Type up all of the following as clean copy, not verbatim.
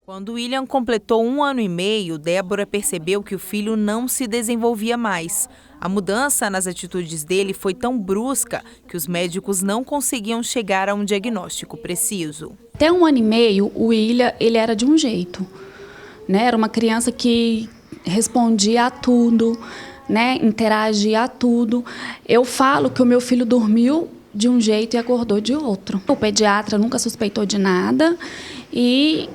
Quando William completou 1 ano e meio, Débora percebeu que o filho não se desenvolvia mais. A mudança nas atitudes dele foi tão brusca que os médicos não conseguiam chegar a um diagnóstico preciso. Até 1 ano e meio, o William ele era de um jeito, né? Era uma criança que respondia a tudo, né? Interagia a tudo. Eu falo que o meu filho dormiu de um jeito e acordou de outro. O pediatra nunca suspeitou de nada e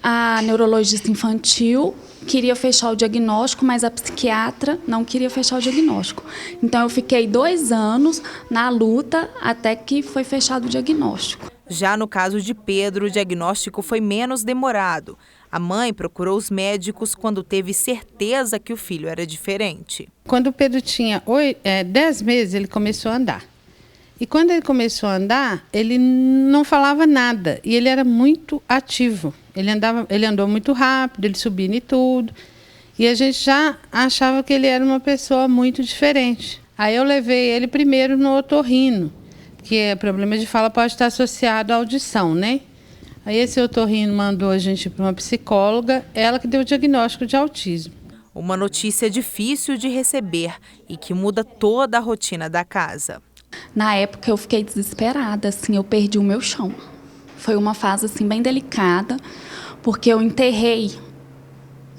a neurologista infantil queria fechar o diagnóstico, mas a psiquiatra não queria fechar o diagnóstico. Então, eu fiquei 2 anos na luta até que foi fechado o diagnóstico. Já no caso de Pedro, o diagnóstico foi menos demorado. A mãe procurou os médicos quando teve certeza que o filho era diferente. Quando o Pedro tinha 10 meses, ele começou a andar. E quando ele começou a andar, ele não falava nada. E ele era muito ativo. Ele andou muito rápido, ele subia em tudo. E a gente já achava que ele era uma pessoa muito diferente. Aí eu levei ele primeiro no otorrino, que problema de fala pode estar associado à audição, né? Aí esse otorrino mandou a gente para uma psicóloga, ela que deu o diagnóstico de autismo. Uma notícia difícil de receber e que muda toda a rotina da casa. Na época eu fiquei desesperada, assim, eu perdi o meu chão. Foi uma fase assim bem delicada, porque eu enterrei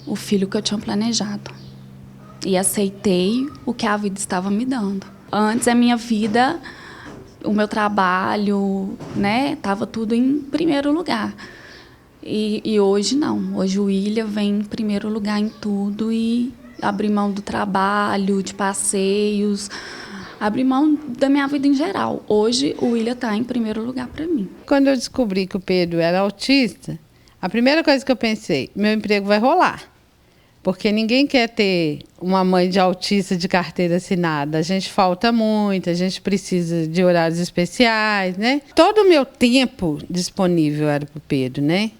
o filho que eu tinha planejado e aceitei o que a vida estava me dando. Antes a minha vida, o meu trabalho, né, estava tudo em primeiro lugar. E hoje não. Hoje o William vem em primeiro lugar em tudo e abrir mão do trabalho, de passeios, abrir mão da minha vida em geral. Hoje, o William está em primeiro lugar para mim. Quando eu descobri que o Pedro era autista, a primeira coisa que eu pensei, meu emprego vai rolar. Porque ninguém quer ter uma mãe de autista de carteira assinada. A gente falta muito, a gente precisa de horários especiais, né? Todo o meu tempo disponível era para o Pedro, né?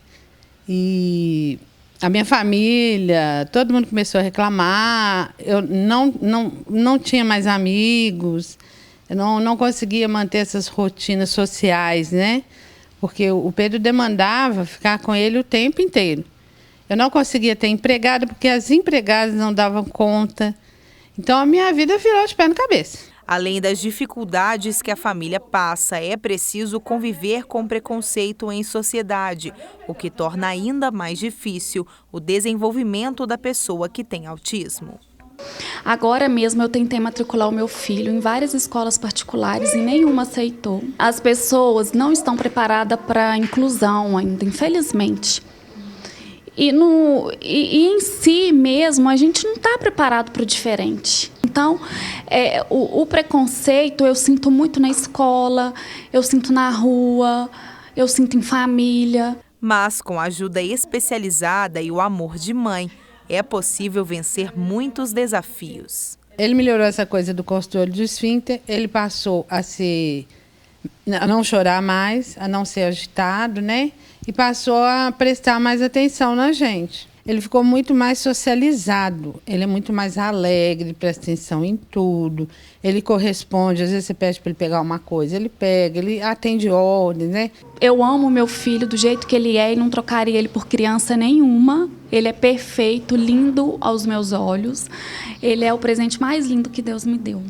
E a minha família, todo mundo começou a reclamar, eu não tinha mais amigos, eu não conseguia manter essas rotinas sociais, né? Porque o Pedro demandava ficar com ele o tempo inteiro. Eu não conseguia ter empregada porque as empregadas não davam conta. Então, a minha vida virou de pé na cabeça. Além das dificuldades que a família passa, é preciso conviver com preconceito em sociedade, o que torna ainda mais difícil o desenvolvimento da pessoa que tem autismo. Agora mesmo eu tentei matricular o meu filho em várias escolas particulares e nenhuma aceitou. As pessoas não estão preparadas para a inclusão ainda, infelizmente. E em si mesmo, a gente não está preparado para o diferente. Então, o preconceito eu sinto muito na escola, eu sinto na rua, eu sinto em família. Mas com a ajuda especializada e o amor de mãe, é possível vencer muitos desafios. Ele melhorou essa coisa do controle do esfíncter, ele passou a não chorar mais, a não ser agitado, né? E passou a prestar mais atenção na gente. Ele ficou muito mais socializado, ele é muito mais alegre, presta atenção em tudo, ele corresponde, às vezes você pede para ele pegar uma coisa, ele pega, ele atende ordens, né? Eu amo meu filho do jeito que ele é e não trocaria ele por criança nenhuma. Ele é perfeito, lindo aos meus olhos, ele é o presente mais lindo que Deus me deu.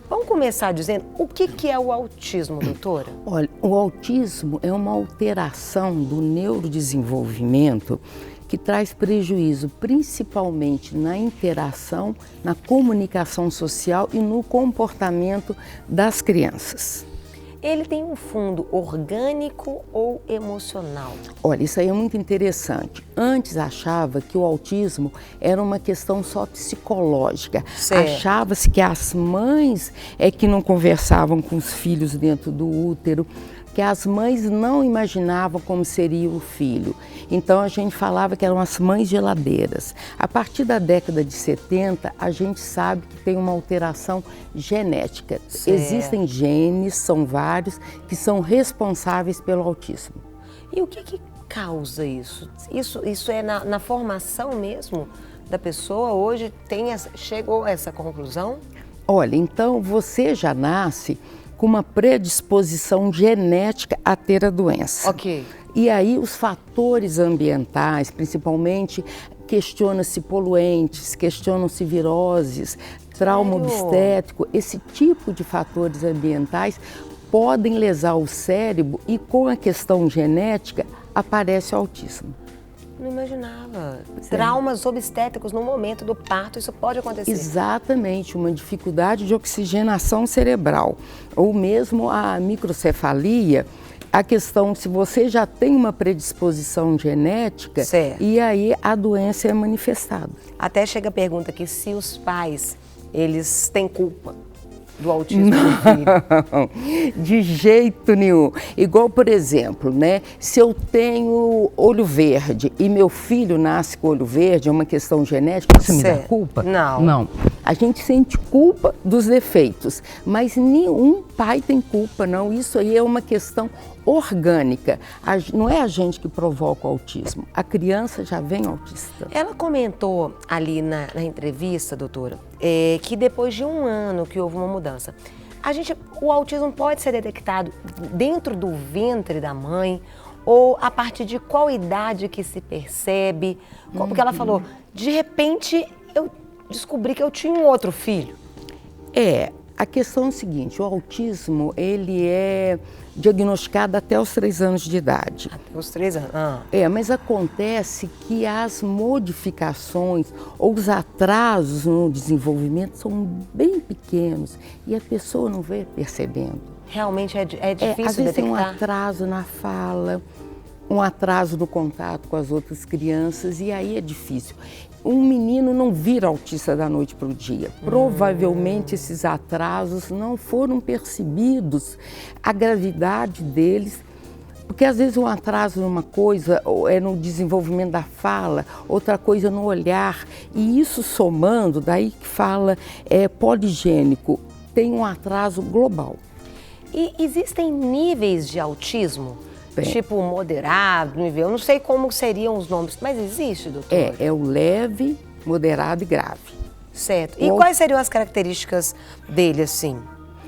Vamos começar dizendo o que é o autismo, doutora? Olha, o autismo é uma alteração do neurodesenvolvimento que traz prejuízo principalmente na interação, na comunicação social e no comportamento das crianças. Ele tem um fundo orgânico ou emocional? Olha, isso aí é muito interessante. Antes achava que o autismo era uma questão só psicológica. Achava-se que as mães é que não conversavam com os filhos dentro do útero, que as mães não imaginavam como seria o filho. Então a gente falava que eram as mães geladeiras. A partir da década de 70, a gente sabe que tem uma alteração genética. Existem genes, são vários, que são responsáveis pelo autismo. E o que causa isso? Isso é na formação mesmo da pessoa? Hoje chegou a essa conclusão? Olha, então você já nasce com uma predisposição genética a ter a doença. Ok. E aí os fatores ambientais, principalmente, questiona-se poluentes, questionam-se viroses, trauma obstétrico, esse tipo de fatores ambientais podem lesar o cérebro e com a questão genética aparece o autismo. Não imaginava. Traumas obstétricos no momento do parto, isso pode acontecer? Exatamente, uma dificuldade de oxigenação cerebral, ou mesmo a microcefalia, a questão se você já tem uma predisposição genética, e aí a doença é manifestada. Até chega a pergunta aqui se os pais, eles têm culpa do autismo do filho. Não, de jeito nenhum. Igual, por exemplo, né, se eu tenho olho verde e meu filho nasce com olho verde, é uma questão genética, isso me dá culpa? Não. Não. A gente sente culpa dos defeitos, mas nenhum pai tem culpa, não. Isso aí é uma questão orgânica. Não é a gente que provoca o autismo, a criança já vem autista. Ela comentou ali na entrevista, doutora, que depois de 1 ano que houve uma mudança, o autismo pode ser detectado dentro do ventre da mãe ou a partir de qual idade que se percebe? Porque ela falou, de repente eu descobri que eu tinha um outro filho. A questão é o seguinte, o autismo, ele é diagnosticado até os 3 anos de idade. Até os 3 anos? Mas acontece que as modificações ou os atrasos no desenvolvimento são bem pequenos e a pessoa não vê percebendo. Realmente é difícil às vezes detectar? Tem um atraso na fala, um atraso no contato com as outras crianças e aí é difícil. Um menino não vira autista da noite para o dia. Provavelmente esses atrasos não foram percebidos, a gravidade deles, porque às vezes um atraso numa coisa é no desenvolvimento da fala, outra coisa no olhar, e isso somando, daí que fala poligênico, tem um atraso global. E existem níveis de autismo? Tipo moderado, nível, eu não sei como seriam os nomes, mas existe, doutora? É o leve, moderado e grave. Certo. E quais seriam as características dele, assim,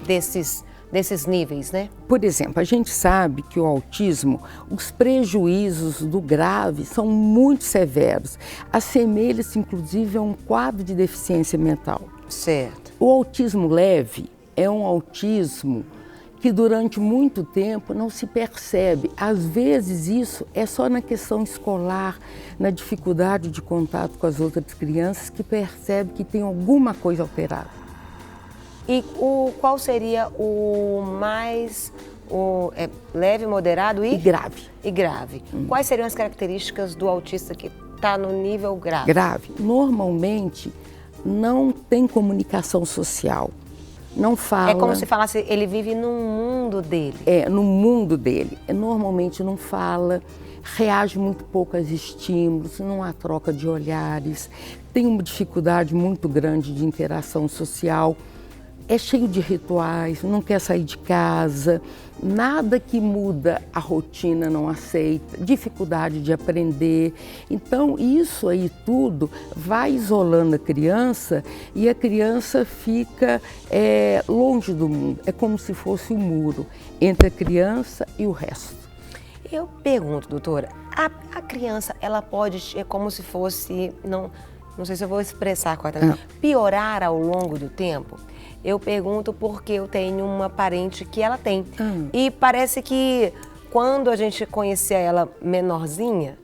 desses níveis, né? Por exemplo, a gente sabe que o autismo, os prejuízos do grave são muito severos. Assemelha-se, inclusive, a um quadro de deficiência mental. Certo. O autismo leve é um autismo que durante muito tempo não se percebe. Às vezes isso é só na questão escolar, na dificuldade de contato com as outras crianças que percebe que tem alguma coisa alterada. E qual seria o mais leve, moderado e grave? E grave. Quais seriam as características do autista que está no nível grave? Grave. Normalmente não tem comunicação social. Não fala. É como se falasse, ele vive no mundo dele. No mundo dele. Normalmente não fala, reage muito pouco aos estímulos, não há troca de olhares, tem uma dificuldade muito grande de interação social, é cheio de rituais, não quer sair de casa, nada que muda a rotina não aceita, dificuldade de aprender. Então isso aí tudo vai isolando a criança e a criança fica longe do mundo. É como se fosse um muro entre a criança e o resto. Eu pergunto, doutora, a criança, ela pode, como se fosse, não sei se eu vou expressar corretamente, piorar ao longo do tempo? Eu pergunto porque eu tenho uma parente que ela tem. E parece que quando a gente conhecia ela menorzinha,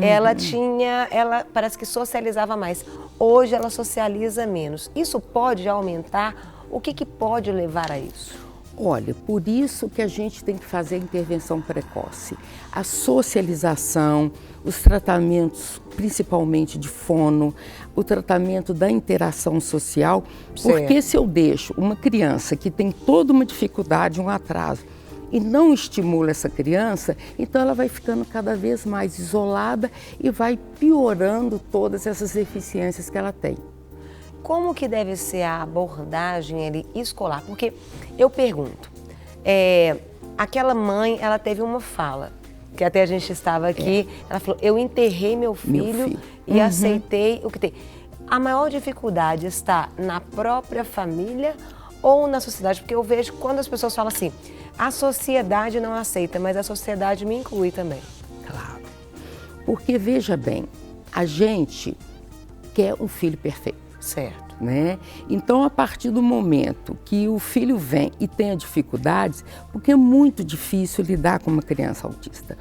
ela parece que socializava mais. Hoje ela socializa menos. Isso pode aumentar? O que pode levar a isso? Olha, por isso que a gente tem que fazer a intervenção precoce. A socialização, os tratamentos, principalmente de fono, o tratamento da interação social, porque se eu deixo uma criança que tem toda uma dificuldade, um atraso, e não estimula essa criança, então ela vai ficando cada vez mais isolada e vai piorando todas essas deficiências que ela tem. Como que deve ser a abordagem escolar? Porque eu pergunto, aquela mãe, ela teve uma fala, que até a gente estava aqui, ela falou, eu enterrei meu filho. E aceitei o que tem. A maior dificuldade está na própria família ou na sociedade? Porque eu vejo quando as pessoas falam assim, a sociedade não aceita, mas a sociedade me inclui também. Porque, veja bem, a gente quer um filho perfeito. Certo. Né? Então, a partir do momento que o filho vem e tenha dificuldades, porque é muito difícil lidar com uma criança autista.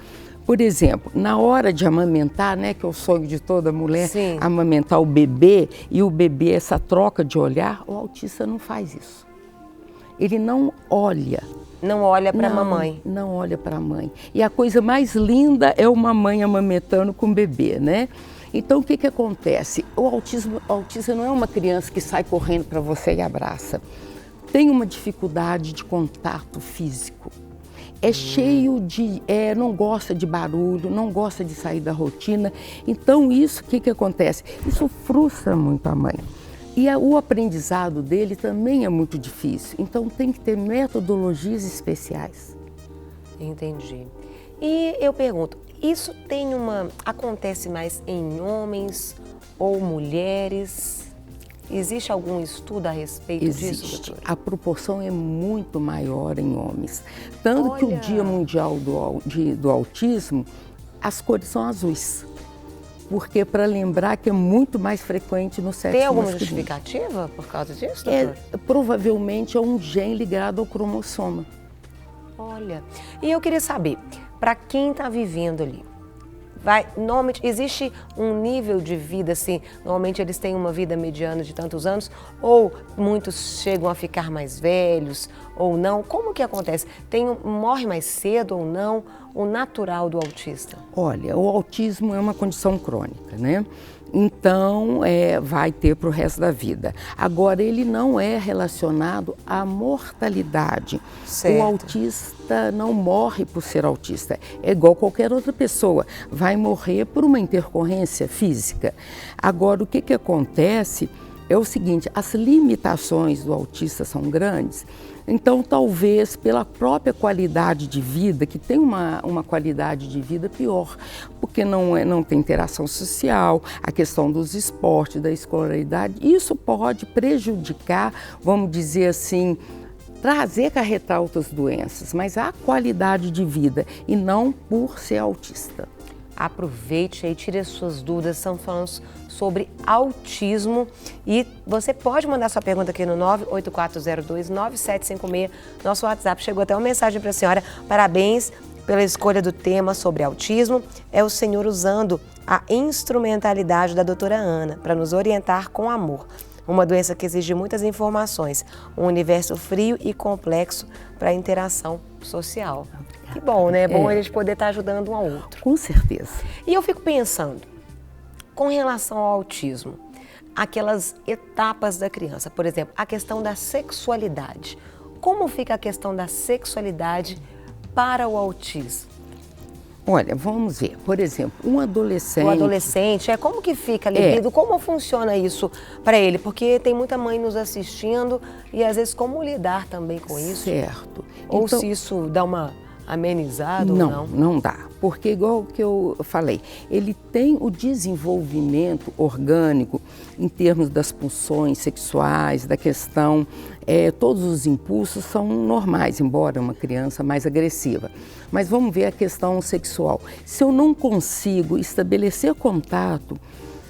Por exemplo, na hora de amamentar, né, que é o sonho de toda mulher, Sim. amamentar o bebê, e o bebê, essa troca de olhar, o autista não faz isso. Ele não olha. Não olha para a mamãe. Não olha para a mãe. E a coisa mais linda é uma mãe amamentando com o bebê, né? Então, o que acontece? O autista não é uma criança que sai correndo para você e abraça. Tem uma dificuldade de contato físico. É cheio de... não gosta de barulho, não gosta de sair da rotina. Então, isso, o que acontece? Isso frustra muito a mãe. E o aprendizado dele também é muito difícil. Então, tem que ter metodologias especiais. Entendi. E eu pergunto, isso acontece mais em homens ou mulheres? Existe algum estudo a respeito disso, doutora? A proporção é muito maior em homens. Tanto que o Dia Mundial do Autismo, as cores são azuis. Porque para lembrar que é muito mais frequente no sexo masculino. Tem alguma justificativa por causa disso, doutora? Provavelmente é um gene ligado ao cromossoma. Olha, e eu queria saber, para quem está vivendo ali, normalmente existe um nível de vida assim, normalmente eles têm uma vida mediana de tantos anos, ou muitos chegam a ficar mais velhos, ou não? Como que acontece? Morre mais cedo ou não? O natural do autista? Olha, o autismo é uma condição crônica, né? Então, vai ter para o resto da vida. Agora, ele não é relacionado à mortalidade. Certo. O autista não morre por ser autista. É igual qualquer outra pessoa. Vai morrer por uma intercorrência física. Agora, o que acontece é o seguinte, as limitações do autista são grandes. Então, talvez pela própria qualidade de vida, que tem uma qualidade de vida pior, porque não tem interação social, a questão dos esportes, da escolaridade, isso pode prejudicar, vamos dizer assim, acarretar outras doenças, mas a qualidade de vida e não por ser autista. Aproveite aí, tire as suas dúvidas, estamos falando sobre autismo e você pode mandar sua pergunta aqui no 984029756, nosso WhatsApp. Chegou até uma mensagem para a senhora, parabéns pela escolha do tema sobre autismo. É o senhor usando a instrumentalidade da doutora Ana para nos orientar com amor. Uma doença que exige muitas informações, um universo frio e complexo para a interação social. Que bom, né? É bom a gente poder estar ajudando um ao outro. Com certeza. E eu fico pensando, com relação ao autismo, aquelas etapas da criança, por exemplo, a questão da sexualidade. Como fica a questão da sexualidade para o autismo? Olha, vamos ver. Por exemplo, um adolescente... O adolescente, como que fica a libido? Como funciona isso para ele? Porque tem muita mãe nos assistindo e às vezes como lidar também com isso? Certo. Ou então, se isso dá uma amenizada ou não? Não dá. Porque igual que eu falei, ele tem o desenvolvimento orgânico em termos das pulsões sexuais, da questão... todos os impulsos são normais, embora uma criança mais agressiva. Mas vamos ver a questão sexual. Se eu não consigo estabelecer contato,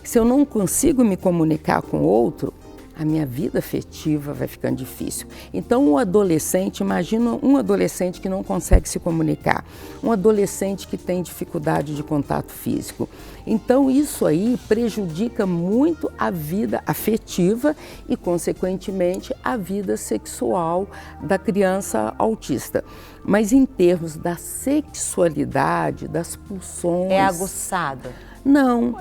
se eu não consigo me comunicar com o outro, a minha vida afetiva vai ficando difícil. Então, um adolescente, imagina um adolescente que não consegue se comunicar, um adolescente que tem dificuldade de contato físico. Então, isso aí prejudica muito a vida afetiva e, consequentemente, a vida sexual da criança autista. Mas em termos da sexualidade, das pulsões... É aguçada? Não.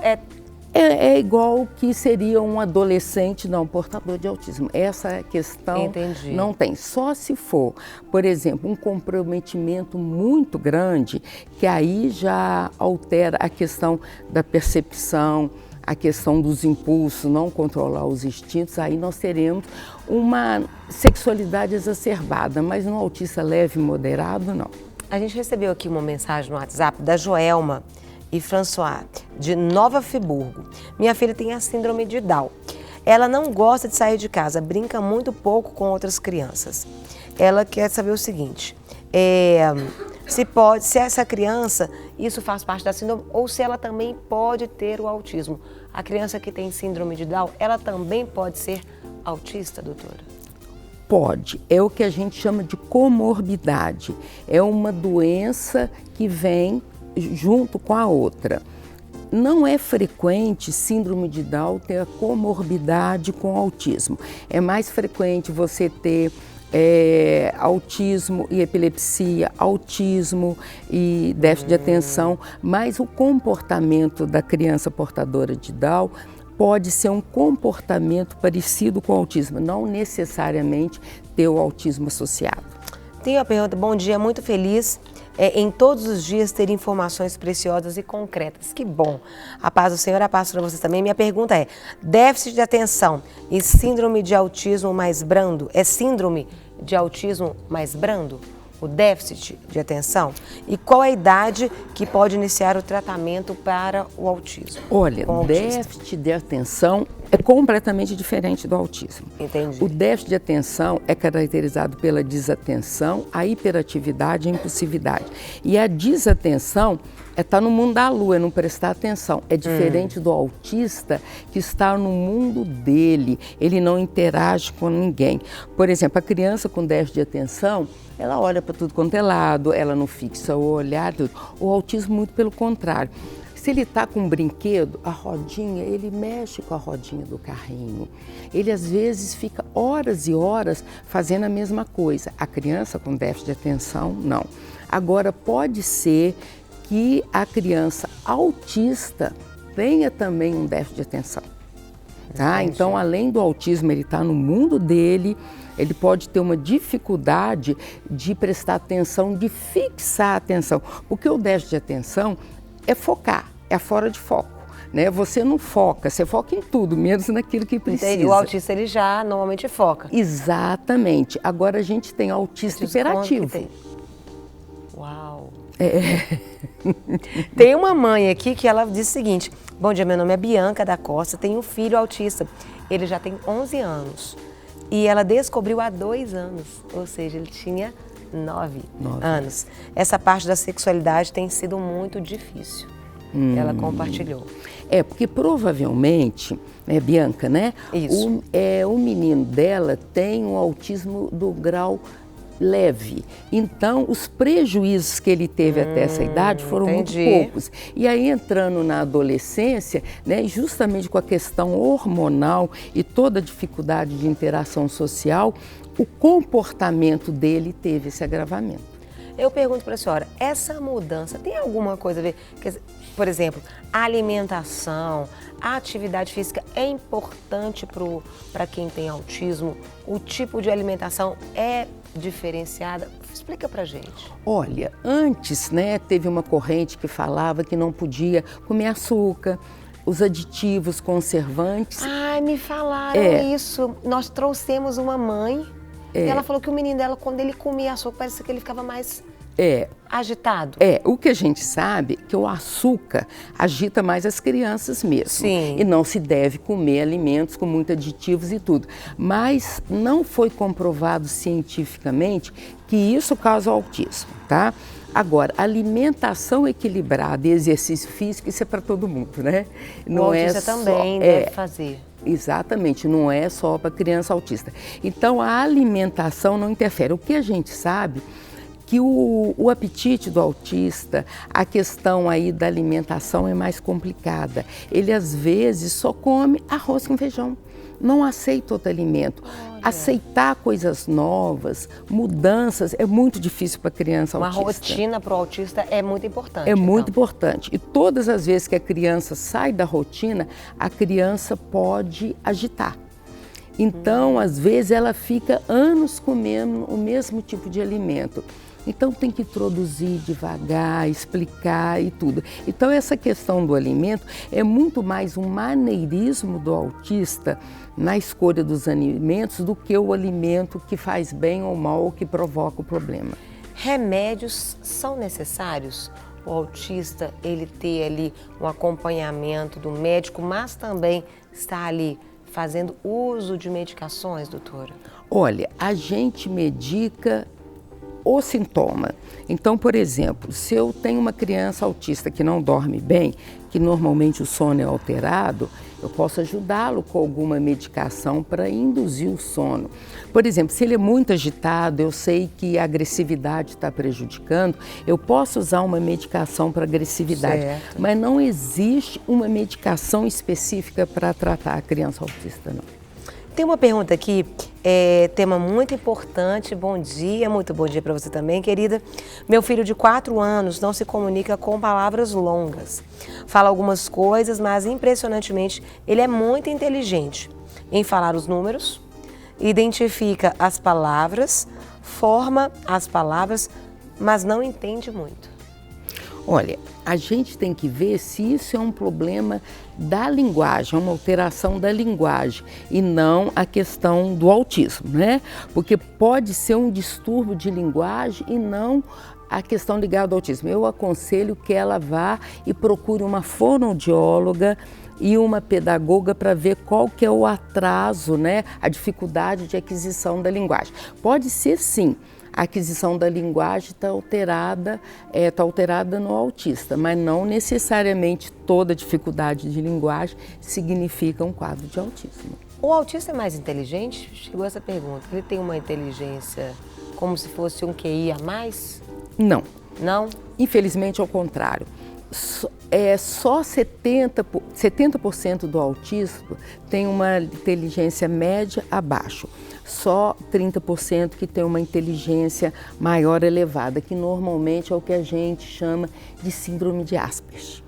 É igual que seria um adolescente não portador de autismo. Essa questão Entendi. Não tem. Só se for, por exemplo, um comprometimento muito grande, que aí já altera a questão da percepção, a questão dos impulsos, não controlar os instintos, aí nós teremos uma sexualidade exacerbada, mas no autista leve e moderado, não. A gente recebeu aqui uma mensagem no WhatsApp da Joelma e François, de Nova Friburgo. Minha filha tem a síndrome de Down. Ela não gosta de sair de casa, brinca muito pouco com outras crianças. Ela quer saber o seguinte, se essa criança isso faz parte da síndrome, ou se ela também pode ter o autismo. A criança que tem síndrome de Down, ela também pode ser autista, doutora? Pode, é o que a gente chama de comorbidade, é uma doença que vem junto com a outra. Não é frequente síndrome de Down ter a comorbidade com autismo, é mais frequente você ter autismo e epilepsia, autismo e déficit de atenção, mas o comportamento da criança portadora de Down pode ser um comportamento parecido com o autismo, não necessariamente ter o autismo associado. Tenho a pergunta, bom dia, muito feliz em todos os dias ter informações preciosas e concretas. Que bom! A paz do Senhor, a paz para vocês também. Minha pergunta é, déficit de atenção e síndrome de autismo mais brando, é síndrome de autismo mais brando? O déficit de atenção? E qual é a idade que pode iniciar o tratamento para o autismo? Olha, déficit de atenção é completamente diferente do autismo. Entendi. O déficit de atenção é caracterizado pela desatenção, a hiperatividade e a impulsividade. E a desatenção é estar no mundo da lua, é não prestar atenção. É diferente do autista que está no mundo dele, ele não interage com ninguém. Por exemplo, a criança com déficit de atenção, ela olha para tudo quanto é lado, ela não fixa o olhar, tudo. O autismo, muito pelo contrário. Se ele está com um brinquedo, a rodinha, ele mexe com a rodinha do carrinho. Ele, às vezes, fica horas e horas fazendo a mesma coisa. A criança com déficit de atenção, não. Agora, pode ser que a criança autista tenha também um déficit de atenção. Tá? Então, além do autismo, ele está no mundo dele, ele pode ter uma dificuldade de prestar atenção, de fixar a atenção. Porque o déficit de atenção é focar, é fora de foco. Né? Você não foca, você foca em tudo, menos naquilo que precisa. Entendi. O autista, ele já normalmente foca. Exatamente. Agora a gente tem autista hiperativo. Uau! Tem uma mãe aqui que ela diz o seguinte, bom dia, meu nome é Bianca da Costa, tenho um filho autista, ele já tem 11 anos e ela descobriu há 2 anos, ou seja, ele tinha 9 anos. Essa parte da sexualidade tem sido muito difícil, ela compartilhou. Porque provavelmente, Bianca, né? Isso. O menino dela tem um autismo do grau leve. Então, os prejuízos que ele teve até essa idade foram muito poucos. E aí, entrando na adolescência, né, justamente com a questão hormonal e toda a dificuldade de interação social, o comportamento dele teve esse agravamento. Eu pergunto para a senhora, essa mudança tem alguma coisa a ver, por exemplo, a alimentação, a atividade física é importante para quem tem autismo? O tipo de alimentação é diferenciada? Explica pra gente. Olha, antes, né, teve uma corrente que falava que não podia comer açúcar, os aditivos conservantes. Ai, me falaram isso. Nós trouxemos uma mãe e ela falou que o menino dela, quando ele comia açúcar, parece que ele ficava mais agitado. O que a gente sabe é que o açúcar agita mais as crianças mesmo. Sim. E não se deve comer alimentos com muitos aditivos e tudo. Mas não foi comprovado cientificamente que isso causa autismo, tá? Agora, alimentação equilibrada e exercício físico, isso é para todo mundo, né? O autista também deve fazer. Exatamente, não é só para criança autista. Então, a alimentação não interfere. O que a gente sabe que o apetite do autista, a questão aí da alimentação é mais complicada. Ele, às vezes, só come arroz com feijão, não aceita outro alimento. Aceitar coisas novas, mudanças, é muito difícil para a criança autista. Uma rotina para o autista é muito importante. É muito importante. E todas as vezes que a criança sai da rotina, a criança pode agitar. Então, às vezes, ela fica anos comendo o mesmo tipo de alimento. Então, tem que introduzir devagar, explicar e tudo. Então, essa questão do alimento é muito mais um maneirismo do autista na escolha dos alimentos do que o alimento que faz bem ou mal ou que provoca o problema. Remédios são necessários? O autista, ele ter ali um acompanhamento do médico, mas também estar ali fazendo uso de medicações, doutora? Olha, a gente medica o sintoma. Então, por exemplo, se eu tenho uma criança autista que não dorme bem, que normalmente o sono é alterado, eu posso ajudá-lo com alguma medicação para induzir o sono. Por exemplo, se ele é muito agitado, eu sei que a agressividade está prejudicando, eu posso usar uma medicação para agressividade, certo. Mas não existe uma medicação específica para tratar a criança autista, não. Tem uma pergunta aqui, tema muito importante, bom dia, muito bom dia para você também, querida. Meu filho de 4 anos não se comunica com palavras longas. Fala algumas coisas, mas impressionantemente ele é muito inteligente em falar os números, identifica as palavras, forma as palavras, mas não entende muito. Olha, a gente tem que ver se isso é um problema da linguagem, uma alteração da linguagem e não a questão do autismo, né? Porque pode ser um distúrbio de linguagem e não a questão ligada ao autismo. Eu aconselho que ela vá e procure uma fonoaudióloga e uma pedagoga para ver qual que é o atraso, né? A dificuldade de aquisição da linguagem. Pode ser sim. A aquisição da linguagem está alterada no autista, mas não necessariamente toda dificuldade de linguagem significa um quadro de autismo. O autista é mais inteligente? Chegou essa pergunta. Ele tem uma inteligência como se fosse um QI a mais? Não. Não? Infelizmente, ao contrário. Só 70% do autismo tem uma inteligência média abaixo. Só 30% que tem uma inteligência maior elevada, que normalmente é o que a gente chama de síndrome de Asperger.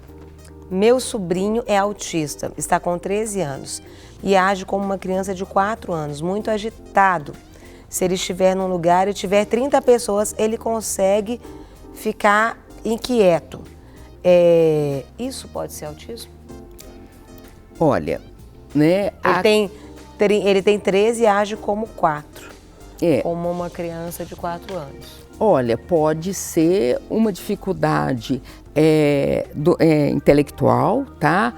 Meu sobrinho é autista, está com 13 anos e age como uma criança de 4 anos, muito agitado. Se ele estiver num lugar e tiver 30 pessoas, ele consegue ficar inquieto. Isso pode ser autismo? Olha, né? Ele tem 13 e age como 4, como uma criança de 4 anos. Olha, pode ser uma dificuldade intelectual, tá?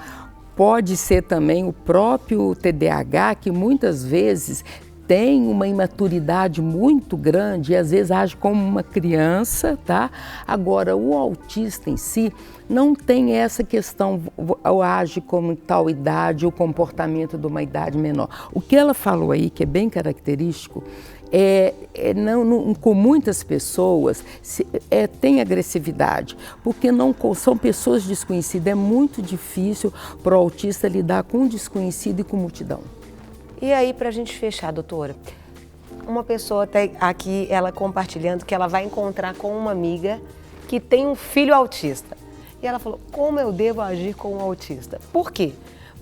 Pode ser também o próprio TDAH, que muitas vezes tem uma imaturidade muito grande e às vezes age como uma criança, tá? Agora, o autista em si não tem essa questão, ou age como tal idade, o comportamento de uma idade menor. O que ela falou aí, que é bem característico, com muitas pessoas tem agressividade, porque não são pessoas desconhecidas, é muito difícil para o autista lidar com o desconhecido e com multidão. E aí, para a gente fechar, doutora, uma pessoa tem aqui, ela compartilhando que ela vai encontrar com uma amiga que tem um filho autista. E ela falou, como eu devo agir com um autista? Por quê?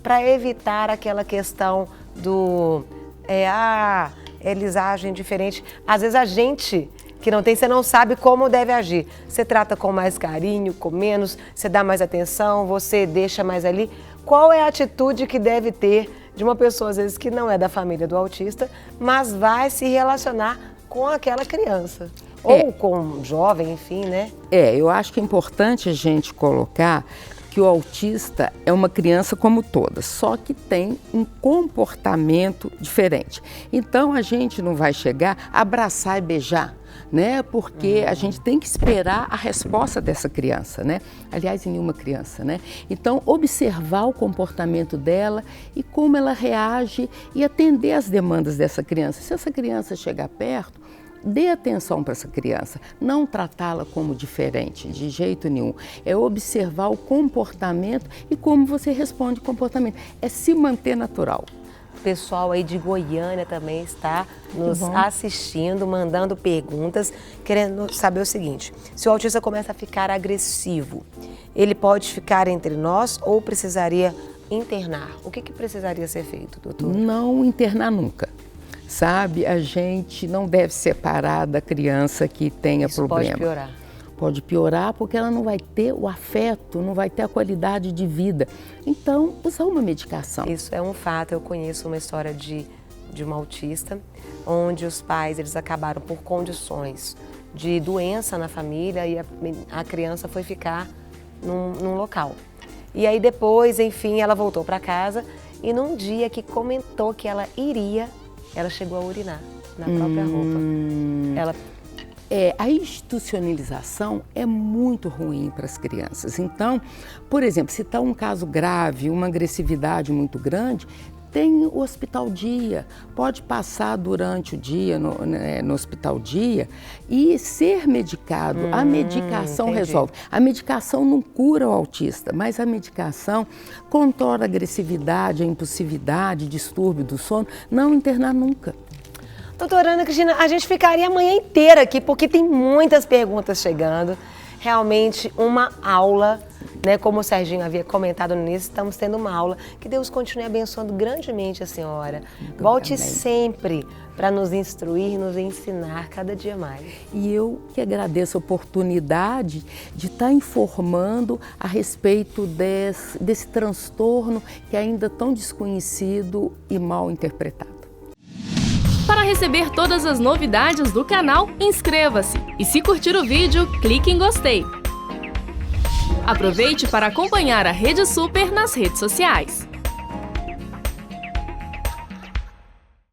Para evitar aquela questão do, eles agem diferente. Às vezes a gente que não tem, você não sabe como deve agir. Você trata com mais carinho, com menos, você dá mais atenção, você deixa mais ali. Qual é a atitude que deve ter de uma pessoa, às vezes, que não é da família do autista, mas vai se relacionar com aquela criança? Ou com um jovem, enfim, né? Eu acho que é importante a gente colocar que o autista é uma criança como todas, só que tem um comportamento diferente. Então, a gente não vai chegar a abraçar e beijar, né? Porque a gente tem que esperar a resposta dessa criança, né? Aliás, em nenhuma criança, né? Então, observar o comportamento dela e como ela reage e atender às demandas dessa criança. Se essa criança chegar perto, dê atenção para essa criança, não tratá-la como diferente, de jeito nenhum. É observar o comportamento e como você responde o comportamento. É se manter natural. O pessoal aí de Goiânia também está nos assistindo, mandando perguntas, querendo saber o seguinte: se o autista começa a ficar agressivo, ele pode ficar entre nós ou precisaria internar? O que precisaria ser feito, doutor? Não internar nunca. Sabe, a gente não deve separar da criança que tenha problema. Pode piorar. Pode piorar porque ela não vai ter o afeto, não vai ter a qualidade de vida. Então, usar uma medicação. Isso é um fato. Eu conheço uma história de uma autista, onde os pais eles acabaram por condições de doença na família e a criança foi ficar num local. E aí depois, enfim, ela voltou para casa e num dia que comentou que ela chegou a urinar na própria roupa. Ela a institucionalização é muito ruim para as crianças. Então, por exemplo, se está um caso grave, uma agressividade muito grande, tem o hospital dia, pode passar durante o dia no hospital dia e ser medicado. A medicação resolve. A medicação não cura o autista, mas a medicação controla a agressividade, a impulsividade, distúrbio do sono, não internar nunca. Doutora Ana Cristina, a gente ficaria a manhã inteira aqui, porque tem muitas perguntas chegando. Realmente uma aula, né? Como o Serginho havia comentado no início, estamos tendo uma aula. Que Deus continue abençoando grandemente a senhora. Volte sempre para nos instruir, nos ensinar cada dia mais. E eu que agradeço a oportunidade de estar informando a respeito desse transtorno que é ainda tão desconhecido e mal interpretado. Para receber todas as novidades do canal, inscreva-se e se curtir o vídeo, clique em gostei. Aproveite para acompanhar a Rede Super nas redes sociais.